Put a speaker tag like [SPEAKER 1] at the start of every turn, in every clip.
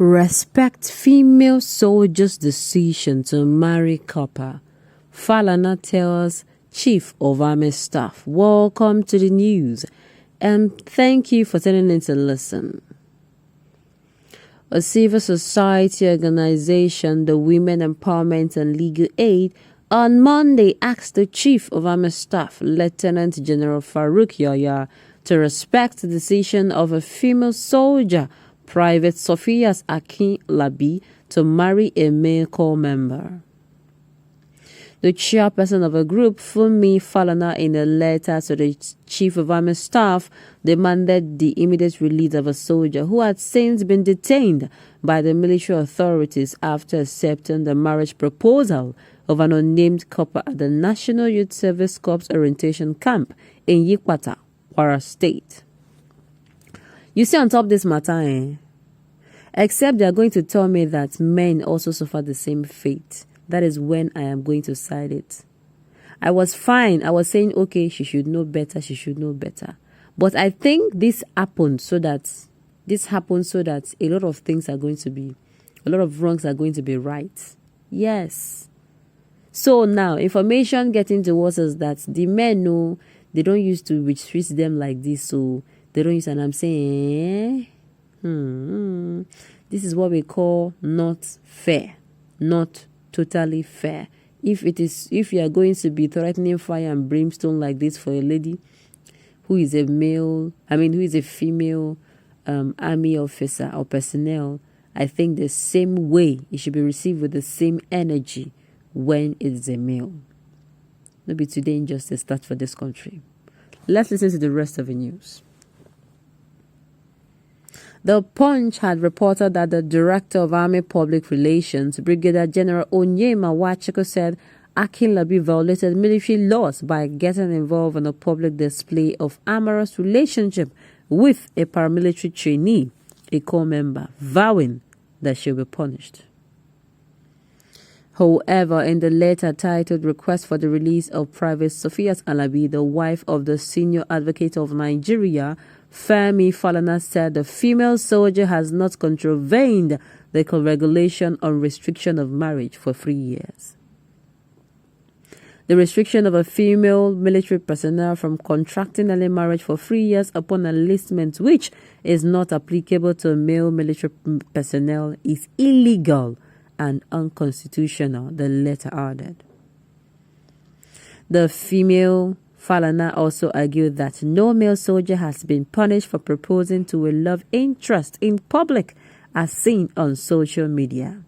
[SPEAKER 1] Respect female soldiers' decision to marry copper. Falana tells Chief of Army Staff, welcome to the news and thank you for tuning in to listen. A civil society organization, the Women Empowerment and Legal Aid, on Monday asked the Chief of Army Staff, Lieutenant General Farouk Yahaya, to respect the decision of a female soldier, Private Sophia's Akin Labi, to marry a male corps member. The chairperson of a group, Funmi Falana, in a letter to the Chief of Army Staff, demanded the immediate release of a soldier who had since been detained by the military authorities after accepting the marriage proposal of an unnamed copper at the National Youth Service Corps orientation camp in Yikpata, Kwara State. You see, on top of this matter, except they are going to tell me that men also suffer the same fate. That is when I am going to side it. I was fine. I was saying, okay, she should know better. She should know better. But I think this happened so that a lot of things are going to be, a lot of wrongs are going to be right. Yes. So now, information getting towards us that the men know they don't used to treat them like this, so they don't use, and I'm saying, this is what we call not fair, not totally fair. If you are going to be threatening fire and brimstone like this for a lady who is a female army officer or personnel, I think the same way it should be received with the same energy when it's a male. Maybe today injustice starts for this country. Let's listen to the rest of the news. The Punch had reported that the Director of Army Public Relations, Brigadier General Onyema Wachiko, said Akin Labi violated military laws by getting involved in a public display of amorous relationship with a paramilitary trainee, a corps member, vowing that she will be punished. However, in the letter titled Request for the Release of Private Sophia Alabi, the wife of the Senior Advocate of Nigeria, Femi Falana, said the female soldier has not contravened the regulation on restriction of marriage for 3 years. The restriction of a female military personnel from contracting early marriage for 3 years upon enlistment, which is not applicable to male military personnel, is illegal and unconstitutional, the letter added. The female Falana also argued that no male soldier has been punished for proposing to a love interest in public as seen on social media.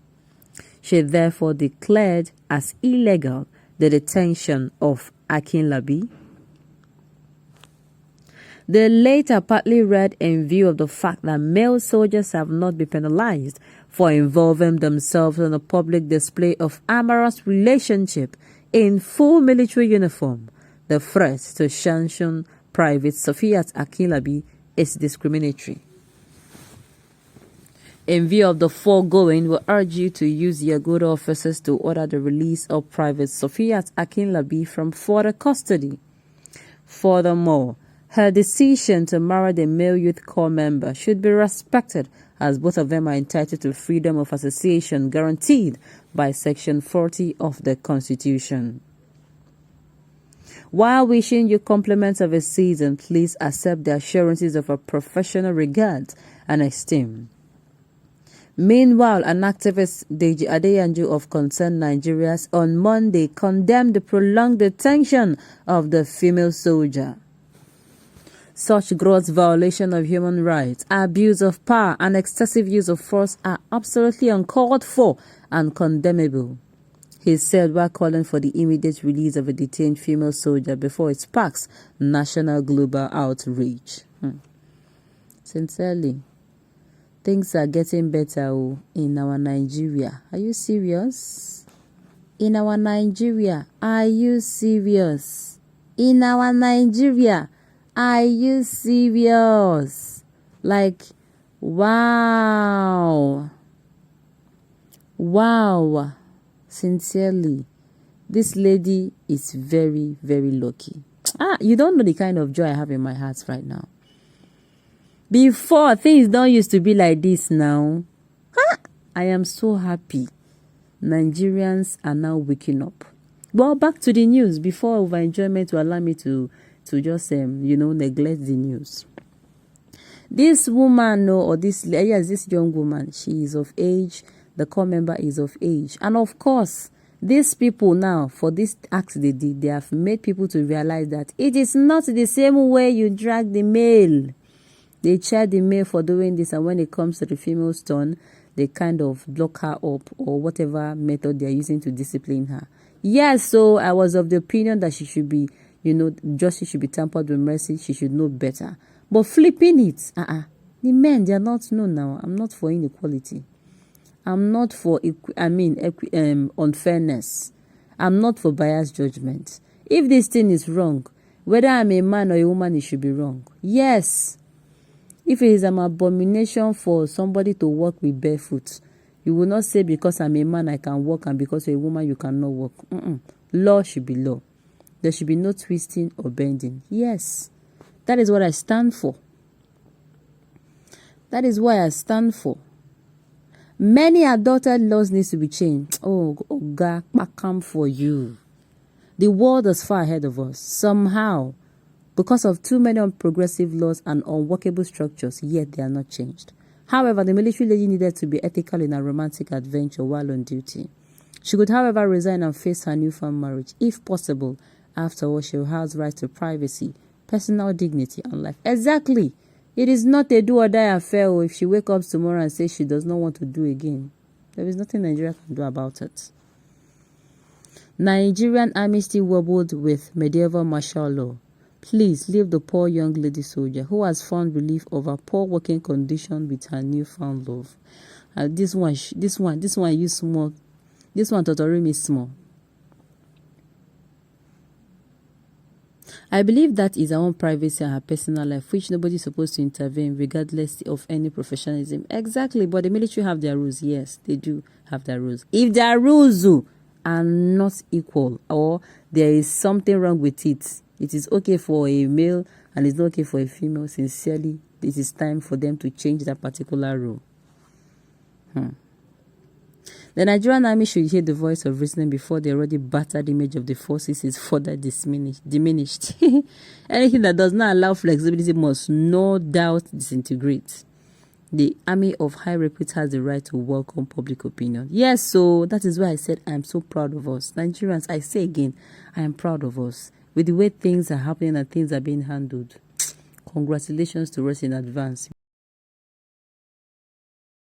[SPEAKER 1] She therefore declared as illegal the detention of Akin Labi. The letter partly read in view of the fact that male soldiers have not been penalized for involving themselves in a public display of amorous relationship in full military uniform. The threat to sanction Private Sophia Akin Labi is discriminatory. In view of the foregoing, we urge you to use your good officers to order the release of Private Sophia Akin Labi from further custody. Furthermore, her decision to marry the male youth corps member should be respected, as both of them are entitled to freedom of association guaranteed by Section 40 of the Constitution. While wishing you compliments of a season, please accept the assurances of a professional regard and esteem. Meanwhile, an activist, Deji Adeyanju of Concerned Nigerians, on Monday condemned the prolonged detention of the female soldier. Such gross violation of human rights, abuse of power, and excessive use of force are absolutely uncalled for and condemnable, he said, while calling for the immediate release of a detained female soldier before it sparks national global outrage. Sincerely, things are getting better in our Nigeria. Are you serious? In our Nigeria, are you serious? In our Nigeria, are you serious? Like, wow. Wow. Sincerely, this lady is very, very lucky. You don't know the kind of joy I have in my heart right now. Before, things don't used to be like this now. I am so happy. Nigerians are now waking up. Well, back to the news before over enjoyment will allow me to just neglect the news. This woman, or this young woman, she is of age. The core member is of age, and of course, these people now, for this act they did, they have made people to realize that it is not the same way you drag the male. They cheer the male for doing this, and when it comes to the female's turn, they kind of block her up or whatever method they are using to discipline her. Yes, so I was of the opinion that she should be, justice should be tempered with mercy. She should know better. But flipping it, the men, they are not known now. I'm not for inequality. I'm not for, unfairness. I'm not for biased judgment. If this thing is wrong, whether I'm a man or a woman, it should be wrong. Yes. If it is an abomination for somebody to walk with barefoot, you will not say because I'm a man I can walk and because you're a woman you cannot walk. Law should be law. There should be no twisting or bending. Yes. That is what I stand for. That is what I stand for. Many adopted laws need to be changed. Oh, God, come for you. The world is far ahead of us. Somehow, because of too many unprogressive laws and unworkable structures, yet they are not changed. However, the military lady needed to be ethical in her romantic adventure while on duty. She could, however, resign and face her newfound marriage, if possible. After all, she has right to privacy, personal dignity, and life. Exactly. It is not a do-or-die affair. Or if she wakes up tomorrow and says she does not want to do again, there is nothing Nigeria can do about it. Nigerian army still wobbled with medieval martial law. Please leave the poor young lady soldier who has found relief of her poor working condition with her newfound love. This one use small. This one totally me small. I believe that is her own privacy and her personal life, which nobody is supposed to intervene regardless of any professionalism. Exactly, but the military have their rules. Yes, they do have their rules. If their rules are not equal or there is something wrong with it, it is okay for a male and it's not okay for a female. Sincerely, it is time for them to change that particular rule. The Nigerian army should hear the voice of reason before the already battered image of the forces is further diminished. Anything that does not allow flexibility must no doubt disintegrate. The army of high repute has the right to welcome public opinion. Yes, so that is why I said I am so proud of us. Nigerians, I say again, I am proud of us. With the way things are happening and things are being handled. Congratulations to us in advance.